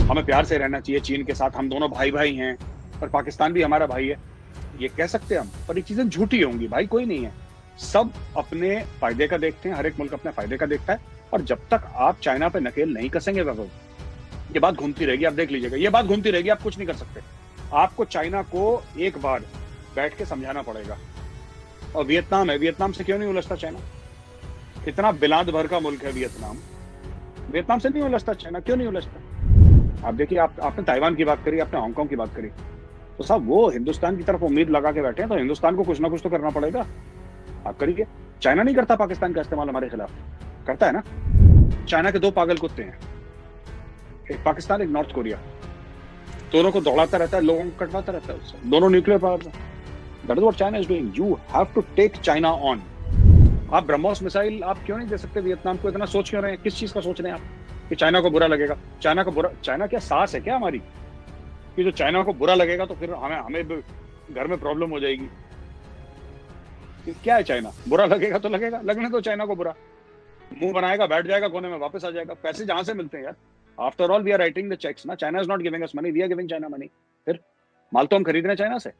हमें प्यार से रहना चाहिए चीन के साथ, हम दोनों भाई भाई हैं, और पाकिस्तान भी हमारा भाई है, ये कह सकते हैं हम, पर ये चीजें झूठी होंगी भाई। कोई नहीं है, सब अपने फायदे का देखते हैं, हर एक मुल्क अपने फायदे का देखता है। और जब तक आप चाइना पे नकेल नहीं कसेंगे वैभव, ये बात घूमती रहेगी, आप देख लीजिएगा, ये बात घूमती रहेगी, आप कुछ नहीं कर सकते। आपको चाइना को एक बार बैठ के समझाना पड़ेगा। और वियतनाम है, वियतनाम से क्यों नहीं उलझता चाइना? इतना बिलाद भर का मुल्क है वियतनाम, वियतनाम से नहीं उलझता चाइना, क्यों नहीं उलझता? आप देखिए, आपने ताइवान की बात करी, आपने हांगकांग की बात करी, तो साहब वो हिंदुस्तान की तरफ उम्मीद लगा के बैठे हैं, तो हिंदुस्तान को कुछ ना कुछ तो करना पड़ेगा। आप करिए। चाइना नहीं करता पाकिस्तान का इस्तेमाल हमारे खिलाफ, करता है ना? चाइना के दो पागल कुत्ते हैं, एक पाकिस्तान एक नॉर्थ कोरिया, दोनों को दौड़ाता रहता है, लोगों को कटवाता रहता है उससे, दोनों nuclear power. That is what China is doing. You have to take China on. आप ब्रह्मोस मिसाइल आप क्यों नहीं दे सकते वियतनाम को? इतना सोच क्यों रहे हैं? किस चीज का सोच रहे हैं आप कि चाइना को बुरा लगेगा? चाइना को बुरा, चाइना क्या सास है क्या हमारी कि जो चाइना को बुरा लगेगा तो फिर हमें घर में प्रॉब्लम हो जाएगी? क्या है चाइना? बुरा लगेगा तो लगेगा, लगने तो चाइना को बुरा, मुंह बनाएगा, बैठ जाएगा कोने में, वापस आ जाएगा। पैसे जहां से मिलते हैं यार, after all we are writing the cheques ना, China is not giving us money, we are giving China money. फिर माल तो हम खरीद रहे हैं चाइना से।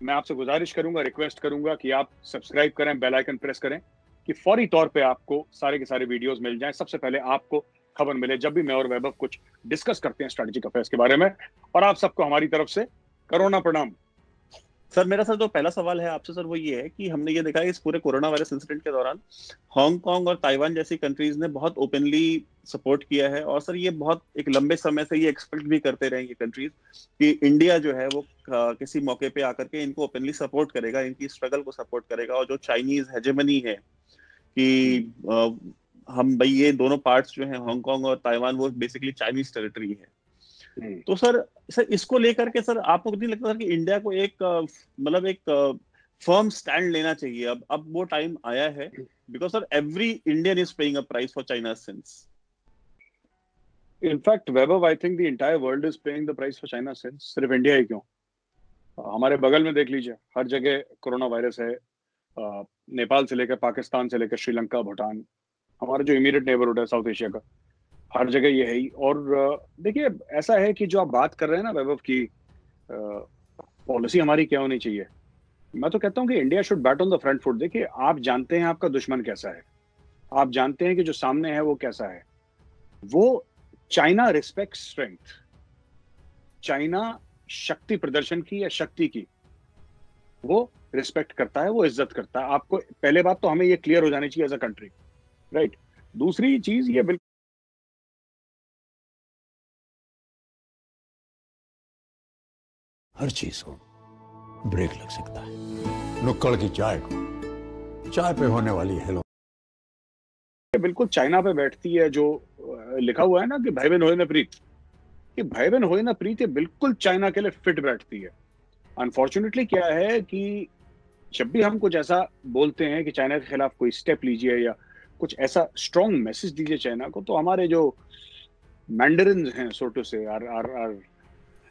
मैं आपसे गुजारिश करूंगा, रिक्वेस्ट करूंगा कि आप सब्सक्राइब करें, बेल आइकन प्रेस करें, कि फौरी तौर पे आपको सारे के सारे वीडियोस मिल जाएं, सबसे पहले आपको खबर मिले जब भी मैं और वैभव कुछ डिस्कस करते हैं स्ट्रेटेजिक अफेयर्स के बारे में। और आप सबको हमारी तरफ से करोना प्रणाम। सर, मेरा सर जो पहला सवाल है आपसे सर वो ये है कि हमने ये देखा है इस पूरे कोरोना वायरस इंसिडेंट के दौरान हांगकांग और ताइवान जैसी कंट्रीज ने बहुत ओपनली सपोर्ट किया है, और सर ये बहुत एक लंबे समय से ये एक्सपेक्ट भी करते रहे ये कंट्रीज कि इंडिया जो है वो किसी मौके पे आकर के इनको ओपनली सपोर्ट करेगा, इनकी स्ट्रगल को सपोर्ट करेगा। और जो चाइनीज हेजेमनी है कि हम भाई ये दोनों पार्ट्स जो है हांगकांग और ताइवान वो बेसिकली चाइनीज टेरिटरी है। तो सर इसको लेकर के सर आपको नहीं लगता सर कि इंडिया को एक मतलब एक फर्म स्टैंड लेना चाहिए? अब वो टाइम आया है, because sir every Indian is paying a price for China since. In fact Vaibhav, I think the entire world is paying the price for China since. सिर्फ इंडिया ही क्यों, हमारे बगल में देख लीजिए, हर जगह कोरोना वायरस है। नेपाल से लेकर पाकिस्तान से लेकर श्रीलंका, भूटान, हमारा जो इमीडिएट नेबरहुड है साउथ एशिया का, हर जगह ये है ही। और देखिए, ऐसा है कि जो आप बात कर रहे हैं ना वैभव की, पॉलिसी हमारी क्या होनी चाहिए, मैं तो कहता हूं कि India should bat on the front foot. देखिए, आप जानते हैं आपका दुश्मन कैसा है, आप जानते हैं कि जो सामने है वो कैसा है। वो चाइना रिस्पेक्ट स्ट्रेंथ, चाइना शक्ति प्रदर्शन की या शक्ति की वो रिस्पेक्ट करता है, वो इज्जत करता है। आपको पहले बात तो हमें ये क्लियर हो जानी चाहिए एज अ कंट्री, राइट? दूसरी चीज ये बिल्कुल, हर चीज को ब्रेक लग सकता है, नुक्कड़ की चाय को चाय पे होने वाली हेलो बिल्कुल चाइना पे बैठती है। जो लिखा हुआ है ना कि भाई बहन होए ना प्रीत, कि भाई बहन होए ना प्रीत, ये बिल्कुल चाइना के लिए फिट बैठती है। अनफॉर्चुनेटली क्या है कि जब भी हम कुछ ऐसा बोलते हैं कि चाइना के खिलाफ कोई स्टेप लीजिए या कुछ ऐसा स्ट्रॉन्ग मैसेज दीजिए चाइना को, तो हमारे जो मैंडरिन हैं, so to say, are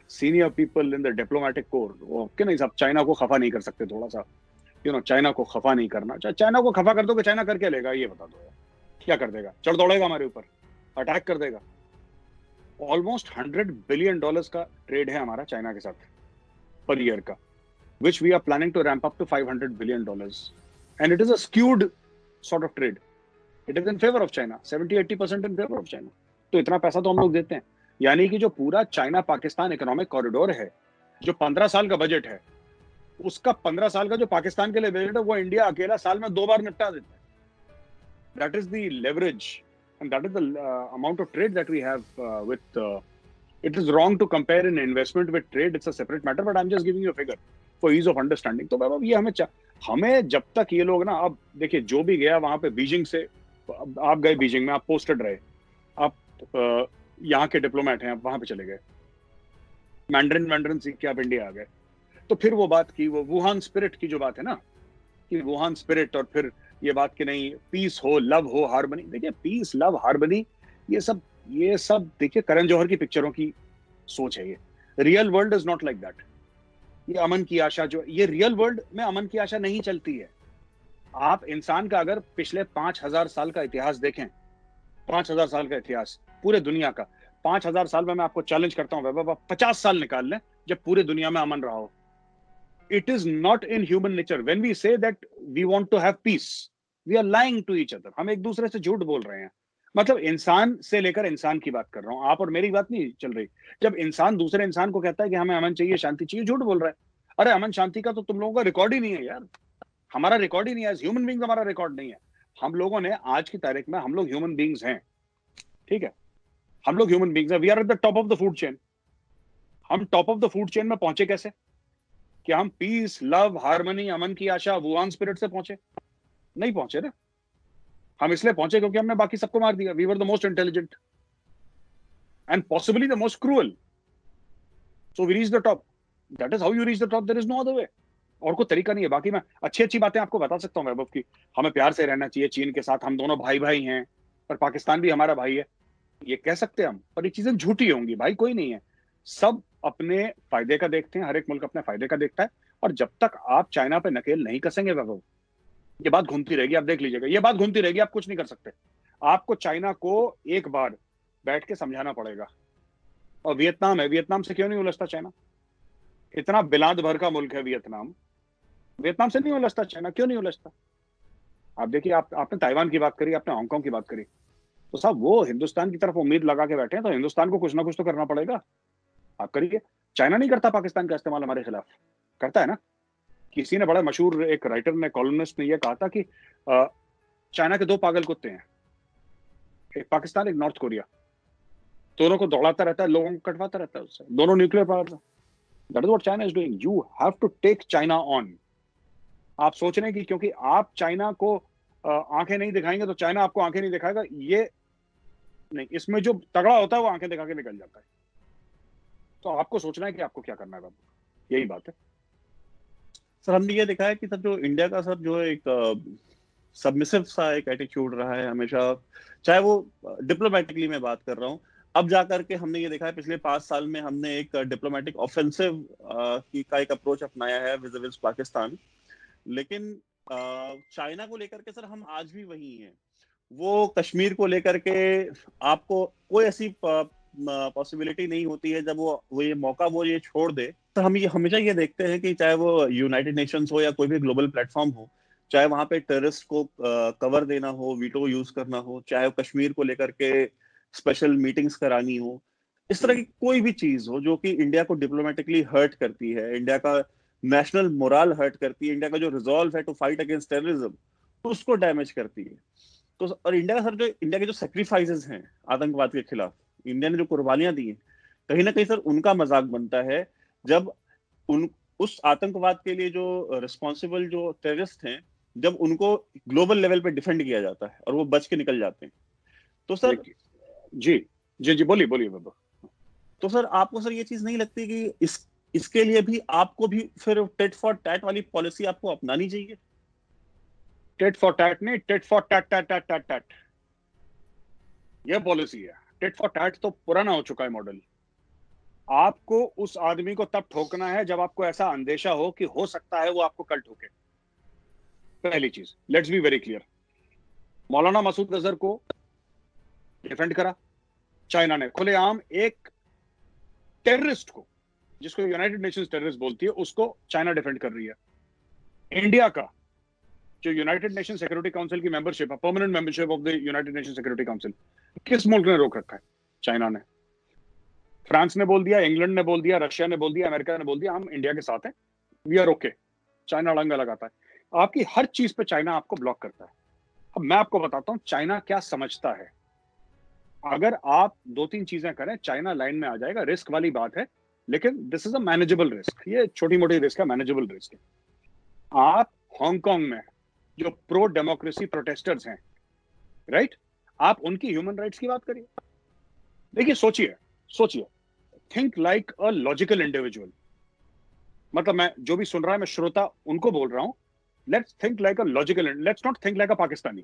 senior people in the diplomatic corps, वो कि नहीं साहब, चाइना को खफा नहीं कर सकते थोड़ा सा, चाइना को खफा नहीं करना। चाइना को खफा कर दो कि चाइना कर क्या लेगा, ये बता दो यार, क्या कर देगा? चढ़ दौड़ेगा हमारे ऊपर, अटैक कर देगा। ऑलमोस्ट $100 बिलियन का ट्रेड है हमारा चाइना के साथ पर ईयर का, which we are planning to ramp up to $500 billion, and it is a skewed sort of trade. It is in favor of China, 70-80% in favor of China. तो इतना पैसा तो हम लोग देते हैं, यानी कि जो पूरा चाइना पाकिस्तान इकोनॉमिक कॉरिडोर है, जो 15 साल का बजट है, उसका 15 साल का जो पाकिस्तान के लिए बजट है, वो इंडिया अकेला साल में 2 बार निपटा देता है। That is the leverage, and that is the amount of trade that we have with. It is wrong to compare an investment with trade. It's a separate matter, but I'm just giving you a figure for ease of understanding. तो बाबा ये हमें जब तक ये लोग ना, अब देखिए जो भी गया वहां पे बीजिंग से, आप गए बीजिंग में, आप पोस्टेड रहे, आप यहाँ के डिप्लोमेट हैं, आप वहां पे चले गए, मैंड्रिन सीख के आप इंडिया आ गए, तो फिर वो बात की, वो वुहान स्पिरिट की जो बात है ना, कि वुहान स्पिरिट, और फिर ये बात कि नहीं पीस हो, लव हो, हार्मनी। देखिए, पीस, लव, हार्मनी, ये सब देखिए करण जौहर की पिक्चरों की सोच है। ये real world is not like that. ये अमन की आशा, जो ये रियल वर्ल्ड में अमन की आशा नहीं चलती है। आप इंसान का अगर पिछले 5000 साल का इतिहास देखें, 5000 साल का इतिहास पूरे दुनिया का, 5000 साल में मैं आपको चैलेंज करता हूं वैभव, 50 साल निकाल लें जब पूरे दुनिया में अमन रहा हो। It is not in human nature when we say that we want to have peace, we are lying to each other. हम एक दूसरे से झूठ बोल रहे हैं। मतलब इंसान से लेकर इंसान की बात कर रहा हूं, आप और मेरी बात नहीं चल रही। जब इंसान दूसरे इंसान को कहता है कि हमें अमन चाहिए, शांति चाहिए, झूठ बोल रहा है। अरे अमन शांति का तो तुम लोगों का रिकॉर्ड ही नहीं है यार, हमारा रिकॉर्ड ही नहीं है। एज ह्यूमन बींग्स हमारा रिकॉर्ड नहीं है। हम लोगों ने आज की तारीख में, हम लोग ह्यूमन बींग्स हैं, ठीक है, हम लोग ह्यूमन बींग्स हैं, we are at the top of the food chain. हम top of the food chain में पहुंचे कैसे? कि हम पीस, लव, हार्मनी, अमन की आशा, वुहान स्पिरिट से पहुंचे? नहीं पहुंचे ना। हम इसलिए पहुंचे क्योंकि हमने बाकी सबको मार दिया। We were the most intelligent and possibly the most cruel, so we reach the top. That is how you reach the top, there is no other way. और कोई तरीका नहीं है। बाकी मैं अच्छी अच्छी बातें आपको बता सकता हूं वैभव की, हमें प्यार से रहना चाहिए चीन के साथ, हम दोनों भाई भाई हैं, और पाकिस्तान भी हमारा भाई है, ये कह सकते हैं हम, पर ये चीजें झूठी होंगी भाई। कोई नहीं है, सब अपने फायदे का देखते हैं, हर एक मुल्क अपने फायदे का देखता है। और जब तक आप चाइना पे नकेल नहीं कसेंगे वैभव, ये बात घूमती रहेगी। आप देख लीजिएगा, ये बात घूमती रहेगी, आप कुछ नहीं कर सकते। आपको चाइना को एक बार बैठ के समझाना पड़ेगा। और वियतनाम है, वियतनाम से क्यों नहीं उलझता चाइना? इतना बिलाद भर का मुल्क है वियतनाम, वियतनाम से नहीं उलझता चाइना, क्यों नहीं उलझता? आप देखिए, आपने ताइवान की बात करी, आपने हांगकांग की बात करी, तो साहब वो हिंदुस्तान की तरफ उम्मीद लगा के बैठे हैं, तो हिंदुस्तान को कुछ ना कुछ तो करना पड़ेगा। आप करिए। चाइना नहीं करता पाकिस्तान का इस्तेमाल हमारे खिलाफ, करता है ना। किसी ने, बड़ा मशहूर एक राइटर ने, कॉलमनिस्ट ने, यह कहा था कि चाइना के दो पागल कुत्ते हैं, एक पाकिस्तान, एक नॉर्थ कोरिया। दोनों को दौड़ाता रहता है, लोगों को कटवाता रहता है उससे। दोनों न्यूक्लियर पावर है। That is what China is doing. You have to take China on. आप सोच रहे हैं कि क्योंकि आप चाइना को आंखें नहीं दिखाएंगे तो चाइना आपको आंखें नहीं दिखाएगा, ये नहीं। इसमें जो तगड़ा होता है वो आंखें दिखा के निकल जाता है। तो आपको सोचना है कि आपको क्या करना है बाबू, यही बात है। सर हमने ये देखा है कि सर जो इंडिया का सर जो एक सबमिसिव सा एक एटीट्यूड रहा है हमेशा, चाहे वो डिप्लोमेटिकली मैं बात कर रहा हूँ, अब जाकर के हमने ये देखा है पिछले 5 साल में हमने एक डिप्लोमेटिक ऑफेंसिव की का एक अप्रोच अपनाया है विज़ पाकिस्तान। लेकिन चाइना को लेकर के सर हम आज भी वही हैं। वो कश्मीर को लेकर के आपको कोई ऐसी पॉसिबिलिटी नहीं होती है जब वो ये मौका वो ये छोड़ दे। तो हम ये हमेशा ये देखते हैं कि चाहे वो यूनाइटेड नेशंस हो या कोई भी ग्लोबल प्लेटफॉर्म हो, चाहे वहां पे टेररिस्ट को कवर देना हो, वीटो यूज करना हो, चाहे वो कश्मीर को लेकर के स्पेशल मीटिंग्स करानी हो, इस तरह की कोई भी चीज हो जो कि इंडिया को डिप्लोमेटिकली हर्ट करती है, इंडिया का नेशनल मोरल हर्ट करती है, इंडिया का जो रिजॉल्व है टू फाइट अगेंस्ट टेररिज्म उसको डैमेज करती है। तो और इंडिया का सर जो इंडिया के जो सेक्रीफाइसेस हैं आतंकवाद के खिलाफ, इंडिया ने जो कुर्बानियां दी हैं, कहीं ना कहीं सर उनका मजाक बनता है जब उन उस आतंकवाद के लिए जो रिस्पॉन्सिबल जो टेररिस्ट हैं, जब उनको ग्लोबल लेवल पे डिफेंड किया जाता है और वो बच के निकल जाते हैं। तो सर जी जी जी, बोलिए बोलिए बाबा। तो सर आपको सर ये चीज नहीं लगती कि इसके लिए भी आपको भी फिर टेट फॉर टैट वाली पॉलिसी आपको अपनानी चाहिए? टेट फॉर टैट नहीं, tit for tat tat tat tat tat, यह पॉलिसी है। टेट फॉर टैट तो पुराना हो चुका है मॉडल। आपको उस आदमी को तब ठोकना है जब आपको ऐसा अंदेशा हो कि हो सकता है वो आपको कल ठोके। पहली चीज, लेट्स बी वेरी क्लियर। मौलाना मसूद अजहर को डिफेंड करा चाइना ने खुलेआम। एक टेररिस्ट को, जिसको यूनाइटेड नेशंस टेररिस्ट बोलती है, उसको चाइना डिफेंड कर रही है। इंडिया का जो यूनाइटेड नेशन सिक्योरिटी काउंसिल की मेंबरशिप है, permanent membership of the United nation security council, किस मुल्क ने रोक रखा है? चाइना ने। फ्रांस ने बोल दिया, इंग्लैंड ने बोल दिया, रशिया ने बोल दिया, अमेरिका ने बोल दिया हम इंडिया के साथ हैं, वी आर ओके। चाइना अड़ंगा लगाता है। आपकी हर चीज पे चाइना आपको ब्लॉक करता है। अब मैं आपको बताता हूं चाइना क्या समझता है। अगर आप दो तीन चीजें करें, चाइना लाइन में आ जाएगा। रिस्क वाली बात है, लेकिन this is a manageable risk. ये छोटी मोटी रिस्क है, मैनेजेबल रिस्क है। आप हांगकांग में जो प्रो डेमोक्रेसी प्रोटेस्टर्स हैं, राइट, आप उनकी ह्यूमन राइट्स की बात करिए। देखिए, सोचिए सोचिए, think like a logical individual. मतलब मैं जो भी सुन रहा है, मैं श्रोता उनको बोल रहा हूं, let's think like a logical, let's not think like अ पाकिस्तानी।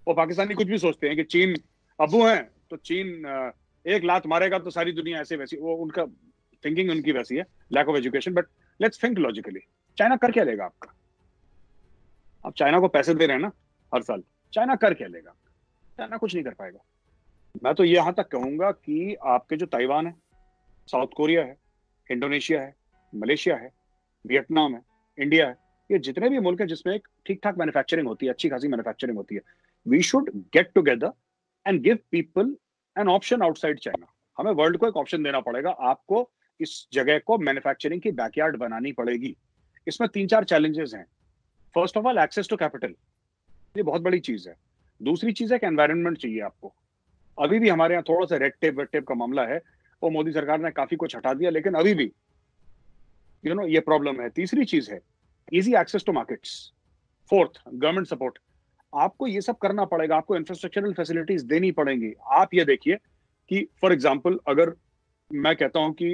वो पाकिस्तानी कुछ भी सोचते हैं कि चीन अबू हैं तो चीन एक लात मारेगा तो सारी दुनिया ऐसे वैसी, वो उनका थिंकिंग उनकी वैसी है, lack of education. But let's think logically. China कर क्या लेगा आपका? आप चाइना को पैसे दे रहे हैं ना हर साल, चाइना कर क्या लेगा? चाइना कुछ नहीं कर पाएगा। मैं तो यहां तक कहूंगा कि आपके जो ताइवान है, साउथ कोरिया है, इंडोनेशिया है, मलेशिया है, वियतनाम है, इंडिया है, ये जितने भी मुल्क हैं जिसमें एक ठीक ठाक मैन्युफैक्चरिंग होती है, अच्छी खासी मैन्युफैक्चरिंग होती है, we should get together and give people an option outside China. हमें वर्ल्ड को एक ऑप्शन देना पड़ेगा, आपको इस जगह को मैन्युफैक्चरिंग की बैकयार्ड बनानी पड़ेगी। इसमें 3-4 चैलेंजेस हैं। First of all, access to capital, ये बहुत बड़ी चीज है। दूसरी चीज है कि एनवायरनमेंट चाहिए आपको। अभी भी हमारे यहाँ थोड़ा सा रेड टेप वेड टेप का मामला है, वो मोदी सरकार ने काफी कुछ हटा दिया, लेकिन अभी भी ये प्रॉब्लम है। तीसरी चीज है easy access to markets. Fourth, government support. आपको ये सब करना पड़ेगा, आपको इंफ्रास्ट्रक्चरल फैसिलिटीज देनी पड़ेंगी। आप ये देखिए कि फॉर एग्जाम्पल, अगर मैं कहता हूं कि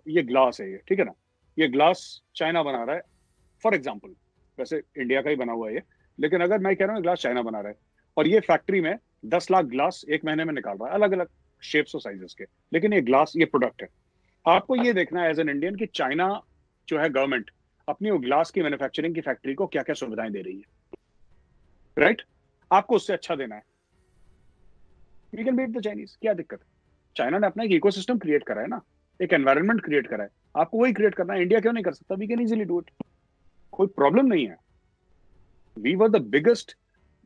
ये ग्लास है, ये ठीक है ना, ये ग्लास चाइना बना रहा है फॉर एग्जाम्पल, वैसे इंडिया का ही बना हुआ है ये, लेकिन अगर मैं कह रहा हूँ ग्लास चाइना बना रहा है और ये फैक्ट्री में 10 लाख ग्लास एक महीने में निकाल रहा है, अलग अलग शेप्स और साइजेस के, लेकिन ये ग्लास, ये प्रोडक्ट है। आपको ये देखना है एज एन इंडियन कि चाइना जो है गवर्नमेंट अपनी वो ग्लास की मैन्युफैक्चरिंग की फैक्ट्री को क्या क्या सुविधाएं दे रही है, राइट? आपको उससे अच्छा देना है। We can beat the Chinese, क्या दिक्कत है? चाइना ने अपना एक इकोसिस्टम क्रिएट करा है ना, एक एनवायरनमेंट क्रिएट करा है, आपको वही क्रिएट करना है। इंडिया क्यों नहीं कर सकता? We can easily do it, कोई प्रॉब्लम नहीं है। We were the biggest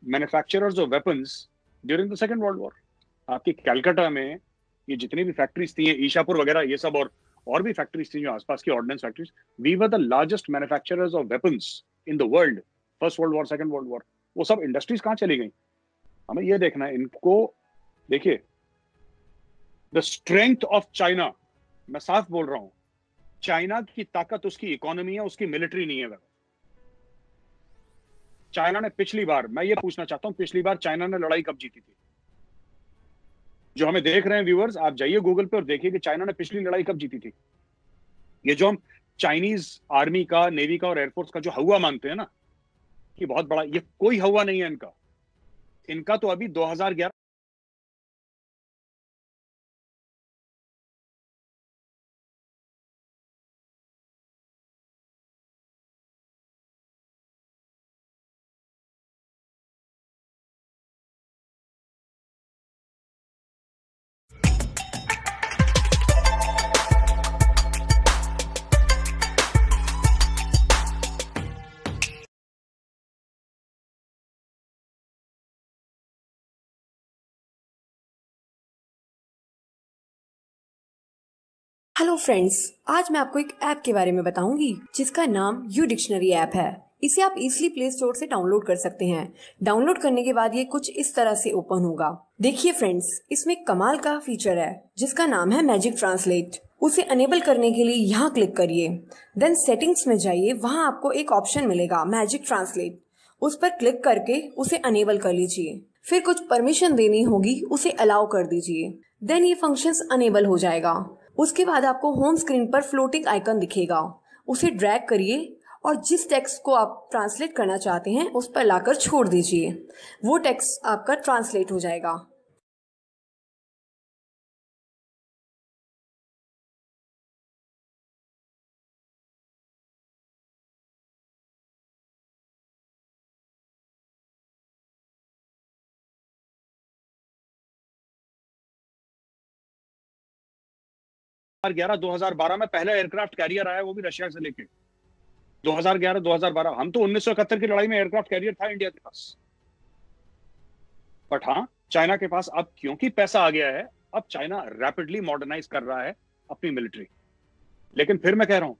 manufacturers of weapons during the second world war. आपकी कलकत्ता में ये जितनी भी फैक्ट्रीज थी, ईशापुर वगैरह, ये सब और भी फैक्ट्रीज थी जो आसपास की ordnance factories, we were the largest manufacturers of weapons in the world. First world war, second world war, वो सब इंडस्ट्रीज कहाँ चली गई? हमें ये देखना है इनको। देखिए, द स्ट्रेंथ ऑफ चाइना, मैं साफ बोल रहा हूं, चाइना की ताकत उसकी इकोनॉमी है, उसकी मिलिट्री नहीं है। चाइना ने पिछली बार, मैं ये पूछना चाहता हूं, पिछली बार चाइना ने लड़ाई कब जीती थी? जो हमें देख रहे हैं व्यूअर्स, आप जाइए गूगल पे और देखिए कि चाइना ने पिछली लड़ाई कब जीती थी। ये जो हम चाइनीज आर्मी का, नेवी का और एयरफोर्स का जो हवा मानते हैं ना कि बहुत बड़ा, ये कोई हवा नहीं है इनका। इनका तो अभी 2011 हेलो फ्रेंड्स, आज मैं आपको एक ऐप के बारे में बताऊंगी जिसका नाम यू डिक्शनरी ऐप है। इसे आप इजीली प्ले स्टोर से डाउनलोड कर सकते हैं। डाउनलोड करने के बाद ये कुछ इस तरह से ओपन होगा। देखिए फ्रेंड्स, इसमें कमाल का फीचर है जिसका नाम है मैजिक ट्रांसलेट। उसे अनेबल करने के लिए यहाँ क्लिक करिए, देन सेटिंग्स में जाइए, वहाँ आपको एक ऑप्शन मिलेगा मैजिक ट्रांसलेट। उस पर क्लिक करके उसे अनेबल कर लीजिए। फिर कुछ परमिशन देनी होगी, उसे अलाउ कर दीजिए। देन ये फंक्शंस अनेबल हो जाएगा। उसके बाद आपको होम स्क्रीन पर फ्लोटिंग आइकन दिखेगा, उसे ड्रैग करिए और जिस टेक्स्ट को आप ट्रांसलेट करना चाहते हैं उस पर लाकर छोड़ दीजिए। वो टेक्स्ट आपका ट्रांसलेट हो जाएगा। ग्यारह 2012 में पहला एयरक्राफ्ट कैरियर आया, वो भी रशिया से लेके 2011-2012। हम तो 1971 की लड़ाई में एयरक्राफ्ट कैरियर था इंडिया के पास। बट हाँ, चाइना के पास अब क्योंकि पैसा आ गया है, अब चाइना रैपिडली मॉडर्नाइज कर रहा है अपनी मिलिट्री। लेकिन फिर मैं कह रहा हूं,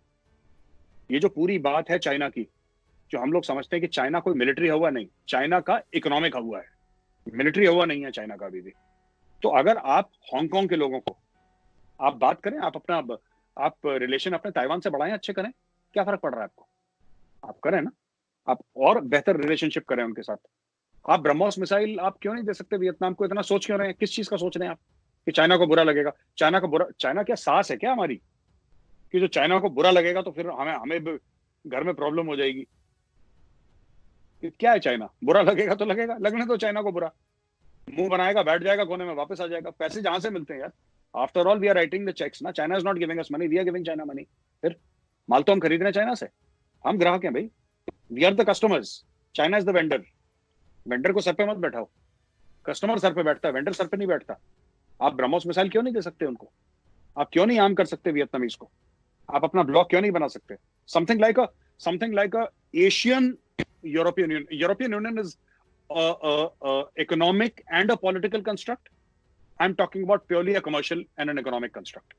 ये जो पूरी बात है चाइना की, जो हम लोग समझते हैं कि चाइना कोई मिलिट्री हुआ, नहीं, चाइना का इकोनॉमिक हुआ है, मिलिट्री हुआ नहीं है चाइना का अभी भी। तो अगर आप हांगकांग के लोगों को आप बात करें, आप रिलेशन अपने ताइवान से बढ़ाएं, अच्छे करें, क्या फर्क पड़ रहा है आपको? आप करें ना, आप और बेहतर रिलेशनशिप करें उनके साथ। आप ब्रह्मोस मिसाइल आप क्यों नहीं दे सकते वियतनाम को? इतना सोच क्यों रहे हैं? किस चीज का सोच रहे हैं आप कि चाइना को बुरा लगेगा? चाइना क्या सास है क्या हमारी कि जो चाइना को बुरा लगेगा तो फिर हमें हमें घर में प्रॉब्लम हो जाएगी? क्या है चाइना? बुरा लगेगा तो लगेगा, लगने तो चाइना को बुरा, मुंह बनाएगा, बैठ जाएगा कोने में, वापस आ जाएगा। पैसे जहां से मिलते हैं यार, after all we are writing the cheques ना, China is not giving us money, we are giving China money. फिर माल तो हम खरीद रहे हैं चाइना से, हम ग्राहक हैं भाई, we are the customers, China is the vendor. Vendor को सर पे मत बैठाओ, कस्टमर सर पे बैठता है, वेंडर सर पे नहीं बैठता। आप ब्रह्मोस मिसाइल क्यों नहीं दे सकते उनको? आप क्यों नहीं आर्म कर सकते वियतनामीज को? आप अपना ब्लॉक क्यों नहीं बना सकते? Something like a Asian European union. European union is economic and a political construct. I'm talking about purely a commercial and an economic construct.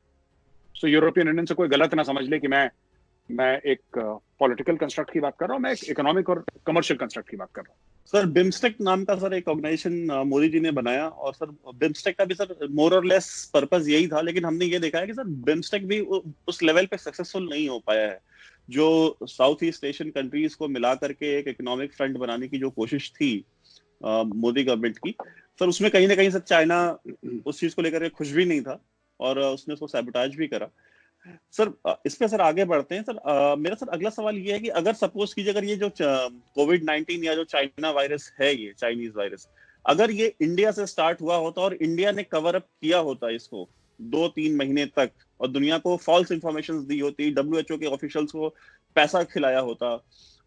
So European union से कोई गलत ना समझ ले कि मैं एक पॉलिटिकल कंस्ट्रक्ट की बात कर रहा हूँ, मैं एक इकोनॉमिक और कमर्शियल कंस्ट्रक्ट की बात कर रहा हूँ. सर बिम्स्टेक नाम का सर एक ऑर्गेनाइजेशन मोदी जी ने बनाया, और सर बिम्स्टेक का भी सर मोर और लेस पर्पस यही था, लेकिन हमने ये देखा है कि सर बिम्स्टेक भी उस लेवल पे सक्सेसफुल नहीं हो पाया है. जो साउथ ईस्ट एशियन कंट्रीज को मिला करके एक इकोनॉमिक फ्रंट बनाने की जो कोशिश थी मोदी गवर्नमेंट की, सर उसमें कहीं ना कहीं सर चाइना उस चीज को लेकर के खुश भी नहीं था, और उसने उसको सैबोटाज भी करा. सर इस पे सर आगे बढ़ते हैं. सर मेरा सर अगला सवाल ये है कि अगर सपोज कीजिए, अगर ये जो कोविड-19 या जो चाइना वायरस है, ये चाइनीज वायरस, अगर ये इंडिया से स्टार्ट हुआ होता और इंडिया ने कवर अप किया होता इसको 2-3 महीने तक, और दुनिया को फॉल्स इंफॉर्मेशन दी होती, WHO के ऑफिशियल्स को पैसा खिलाया होता,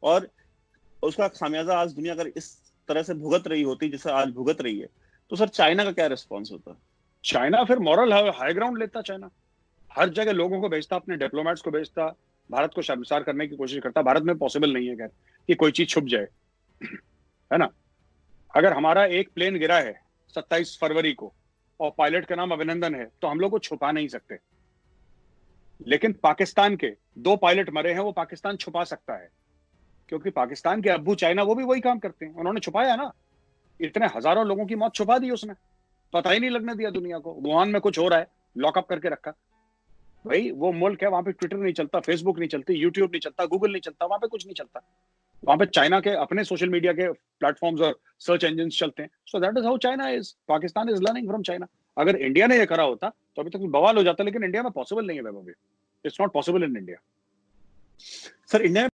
और उसका खामियाजा आज दुनिया अगर इस तरह से भुगत रही होती जैसे आज भुगत रही है, तो सर चाइना का क्या रिस्पॉन्स होता? चाइना फिर मॉरल हाई ग्राउंड लेता. चाइना हर जगह लोगों को भेजता, अपने डिप्लोमेट्स को भेजता, भारत को शर्मसार करने की कोशिश करता. भारत में पॉसिबल नहीं है खैर कि कोई चीज छुप जाए, है ना. अगर हमारा एक प्लेन गिरा है 27 फरवरी को और पायलट का नाम अभिनंदन है, तो हम लोग को छुपा नहीं सकते. लेकिन पाकिस्तान के 2 पायलट मरे हैं, वो पाकिस्तान छुपा सकता है, क्योंकि पाकिस्तान के अब्बू चाइना वो भी वही काम करते हैं. उन्होंने छुपाया ना, इतने हजारों लोगों की मौत छुपा दी उसने, पता ही नहीं लगने दिया दुनिया को. वुहान में कुछ हो रहा है, लॉकअप करके रखा. भाई वो मुल्क है, वहां पे ट्विटर नहीं चलता, फेसबुक नहीं चलती, यूट्यूब नहीं चलता, गूगल नहीं चलता, वहां पे कुछ नहीं चलता. वहां पे चाइना के अपने सोशल मीडिया के प्लेटफॉर्म्स और सर्च इंजन चलते हैं. So that is how China is. Pakistan is learning from China. अगर इंडिया ने ये करा होता तो अभी तक बवाल हो जाता, लेकिन इंडिया में पॉसिबल नहीं है Vaibhav. It's not possible in India. Sir India